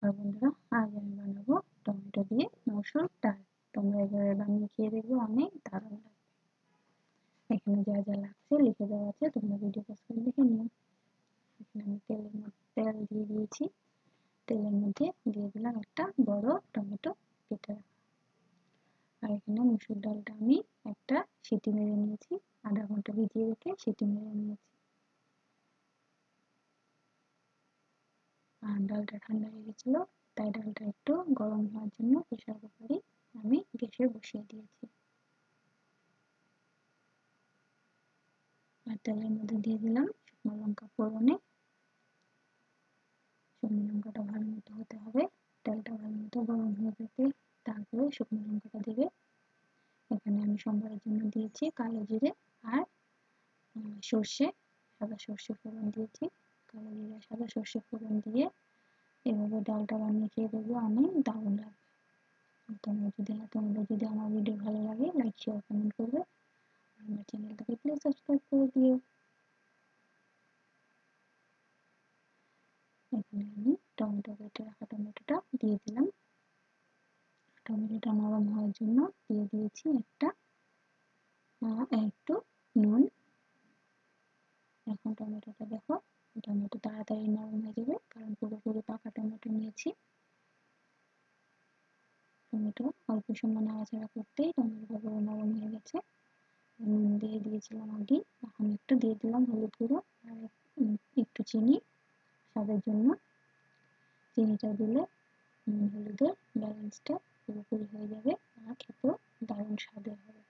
নমস্কার বন্ধুরা, আজ আমি বানাবো টমেটো দিয়ে মসুর ডাল। তোমরা এভাবে বানিয়ে খেয়ে দেখবে, অনেক দারুণ লাগবে। এখানে যা যা লাগছে লিখে দেওয়া আছে, তোমরা ভিডিও পজ করে দেখে নিও। এখানে আমি তেল দিয়ে দিয়েছি। তেলের মধ্যে দিয়ে দিলাম একটা বড় টমেটো কেটে রাখা। আর এখানে মসুর ডালটা আমি একটা সিটি মেরে নিয়েছি, আধা ঘন্টা ভিজিয়ে রেখে সিটি মেরে নিয়েছি। আর ডালটা ঠান্ডা হয়ে গেছিল, তাই ডালটা একটু গরম হওয়ার জন্য প্রেসার কুকারে আমি গ্যাসে বসিয়ে দিয়েছি। আর তেলের মধ্যে দিয়ে দিলাম শুকনো লঙ্কা ফোড়নে। শুকনো লঙ্কাটা ভালো মতো হতে হবে, তেলটা ভালো মতো গরম হয়ে যেতে, তারপরে শুকনো লঙ্কাটা দেবে। এখানে আমি সম্বারের জন্য দিয়েছি কালো জিরে আর সর্ষে, সাদা সর্ষে ফোড়ন দিয়েছি। কালো জিরে সাদা সর্ষে ফোড়ন দিয়ে এভাবে ডালটা বানিয়ে খেয়ে দেখবে, অনেক দারুণ লাগবে। তোমাদের যদি আমার ভিডিও ভালো লাগে, লাইক শেয়ার কমেন্ট করবে। আমার চ্যানেলটাকে প্লিজ সাবস্ক্রাইব করে দিও। এখানে আমি টমেটো কেটে রাখা টমেটোটা দিয়ে দিলাম। টমেটোটা নরম হওয়ার জন্য দিয়ে দিয়েছি একটু নুন। এখন টমেটোটা দেখো, টমেটো তাড়াতাড়ি নরম হয়ে যাবে, কারণ পুরোপুরি পাকা টমেটো নিয়েছি। টমেটো অল্প সময় নাড়াচাড়া করতেই টমেটোটা পুরো নরম হয়ে গেছে। নুন দিয়ে দিয়েছিলাম আগে, এখন একটু দিয়ে দিলাম হলুদ গুঁড়ো আর একটু চিনি স্বাদের জন্য। চিনিটা দিলে নুন হলুদের ব্যালেন্সটা পুরোপুরি হয়ে যাবে আর খেতেও দারুণ স্বাদের হবে।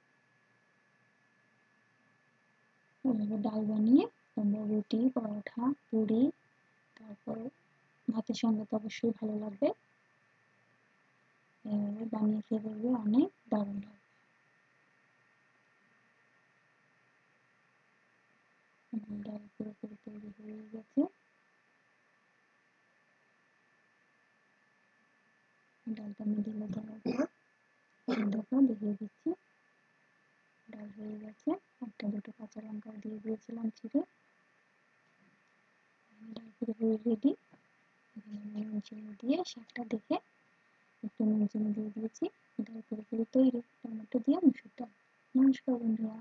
এভাবে ডাল বানিয়ে তোমরা রুটি, পরোটা, পুরি, তারপর ভাতের সঙ্গে তো অবশ্যই ভালো লাগবে। এভাবে বানিয়ে খেয়ে দেখবে, অনেক দারুণ লাগবে। ডাল পুরোপুরি তৈরি হয়ে গেছে। ডালটা আমি ঢেলে দেওয়ার পর দেখো দেখিয়ে দিচ্ছি, ডাল হয়ে গেছে। একটা দুটো কাঁচা লঙ্কা দিয়ে দিয়েছিলাম চিড়ে। ডাল পুরোপুরি রেডি। এখানে নুন চিনি দিয়ে শাকটা দেখে একটু নুন চিনি দিয়ে দিয়েছি। ডাল পুরোপুরি তৈরি, টমেটো দিয়ে মসুর ডাল। নমস্কার বন্ধুরা।